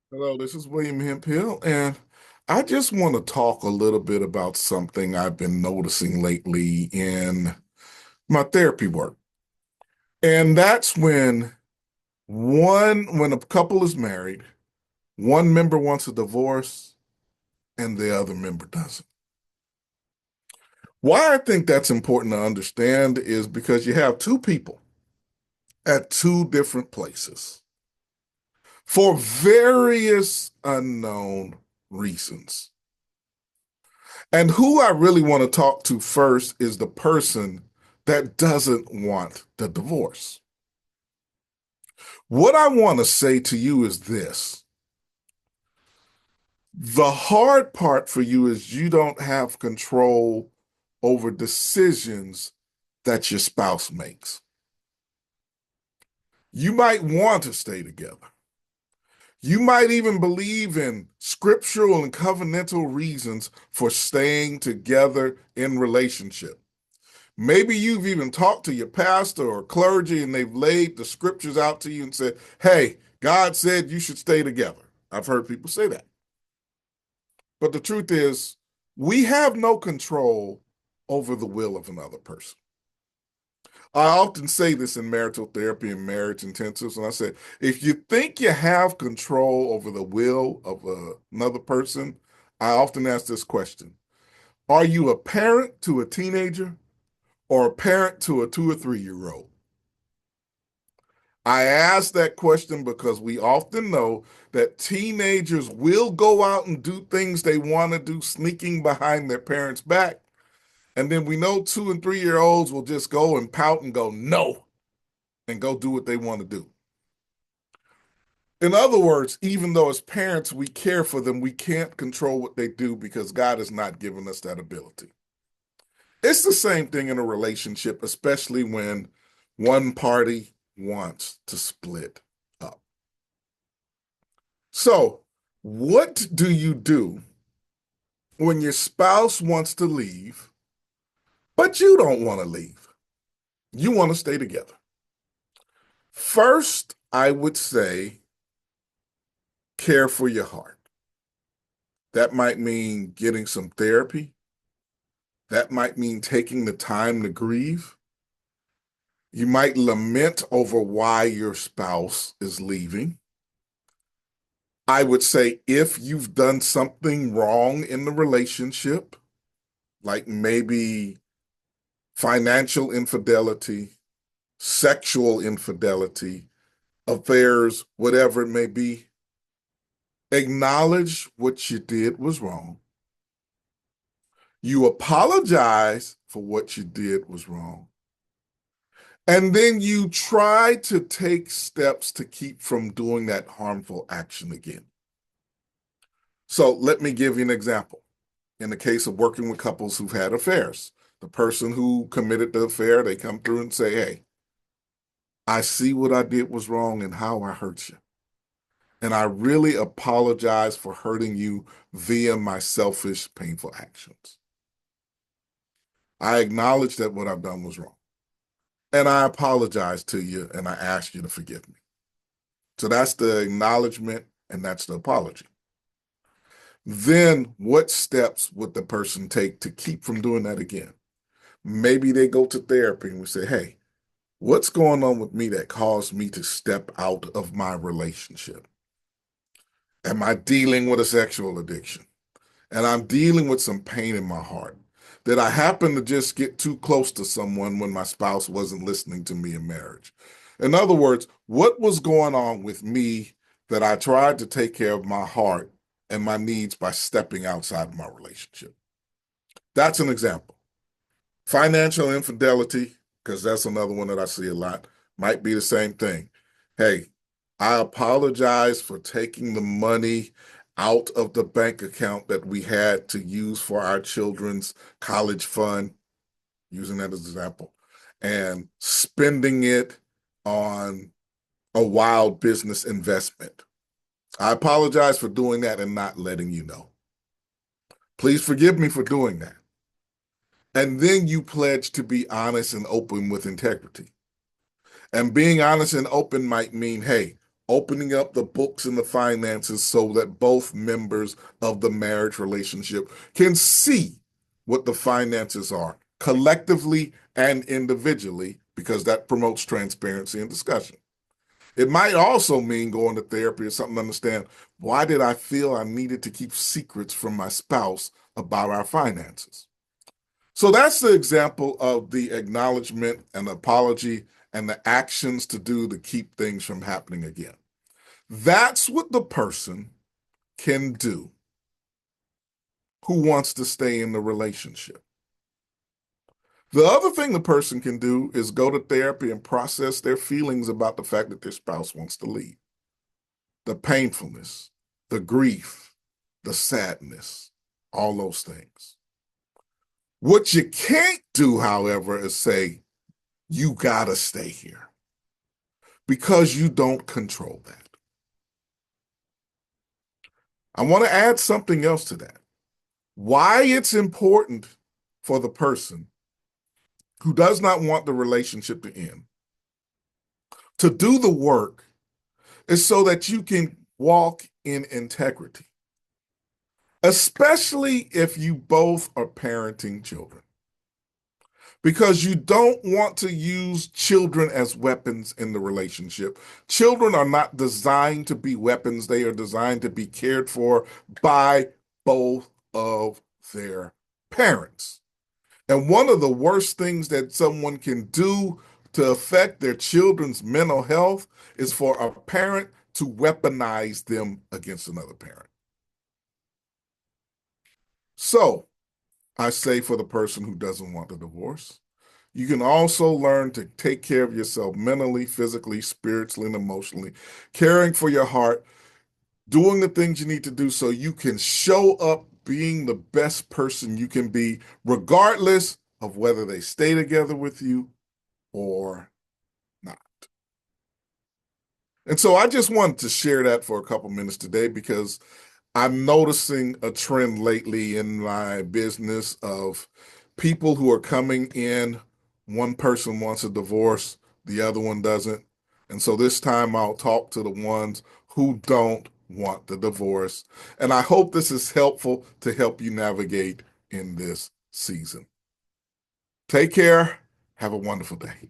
Hello, this is William Hemphill, and I just want to talk a little bit about something I've been noticing lately in my therapy work. And that's when a couple is married, one member wants a divorce and the other member doesn't. Why I think that's important to understand is because you have two people at two different places for various unknown reasons. And who I really want to talk to first is the person that doesn't want the divorce. What I want to say to you is this. The hard part for you is you don't have control over decisions that your spouse makes. You might want to stay together. You might even believe in scriptural and covenantal reasons for staying together in relationship. Maybe you've even talked to your pastor or clergy and they've laid the scriptures out to you and said, hey, God said you should stay together. I've heard people say that. But the truth is, we have no control over the will of another person. I often say this in marital therapy and marriage intensives, and I say, if you think you have control over the will of another person, I often ask this question. Are you a parent to a teenager or a parent to a 2 or 3 year old? I ask that question because we often know that teenagers will go out and do things they want to do, sneaking behind their parents' back. And then we know 2 and 3 year olds will just go and pout and go, no, and go do what they want to do. In other words, even though as parents we care for them, we can't control what they do because God has not given us that ability. It's the same thing in a relationship, especially when one party wants to split up. So, what do you do when your spouse wants to leave, but you don't want to leave? You want to stay together. First, I would say care for your heart. That might mean getting some therapy. That might mean taking the time to grieve. You might lament over why your spouse is leaving. I would say if you've done something wrong in the relationship, like maybe financial infidelity, sexual infidelity, affairs, whatever it may be, acknowledge what you did was wrong. You apologize for what you did was wrong. And then you try to take steps to keep from doing that harmful action again. So let me give you an example. In the case of working with couples who've had affairs, the person who committed the affair, they come through and say, hey, I see what I did was wrong and how I hurt you. And I really apologize for hurting you via my selfish, painful actions. I acknowledge that what I've done was wrong. And I apologize to you and I ask you to forgive me. So that's the acknowledgement and that's the apology. Then what steps would the person take to keep from doing that again? Maybe they go to therapy and we say, hey, what's going on with me that caused me to step out of my relationship? Am I dealing with a sexual addiction? And I'm dealing with some pain in my heart. Did I happen to just get too close to someone when my spouse wasn't listening to me in marriage? In other words, what was going on with me that I tried to take care of my heart and my needs by stepping outside of my relationship? That's an example. Financial infidelity, because that's another one that I see a lot, might be the same thing. Hey, I apologize for taking the money out of the bank account that we had to use for our children's college fund, using that as an example, and spending it on a wild business investment. I apologize for doing that and not letting you know. Please forgive me for doing that. And then you pledge to be honest and open with integrity. And being honest and open might mean, hey, opening up the books and the finances so that both members of the marriage relationship can see what the finances are collectively and individually, because that promotes transparency and discussion. It might also mean going to therapy or something to understand, why did I feel I needed to keep secrets from my spouse about our finances? So that's the example of the acknowledgement and apology and the actions to do to keep things from happening again. That's what the person can do who wants to stay in the relationship. The other thing the person can do is go to therapy and process their feelings about the fact that their spouse wants to leave. The painfulness, the grief, the sadness, all those things. What you can't do, however, is say, you gotta stay here, because you don't control that. I want to add something else to that. Why it's important for the person who does not want the relationship to end to do the work is so that you can walk in integrity, especially if you both are parenting children, because you don't want to use children as weapons in the relationship. Children are not designed to be weapons. They are designed to be cared for by both of their parents. And one of the worst things that someone can do to affect their children's mental health is for a parent to weaponize them against another parent. So I say, for the person who doesn't want the divorce, you can also learn to take care of yourself mentally, physically, spiritually, and emotionally, caring for your heart, doing the things you need to do so you can show up being the best person you can be, regardless of whether they stay together with you or not. And so I just wanted to share that for a couple minutes today, because I'm noticing a trend lately in my business of people who are coming in. One person wants a divorce, the other one doesn't. And so this time I'll talk to the ones who don't want the divorce. And I hope this is helpful to help you navigate in this season. Take care. Have a wonderful day.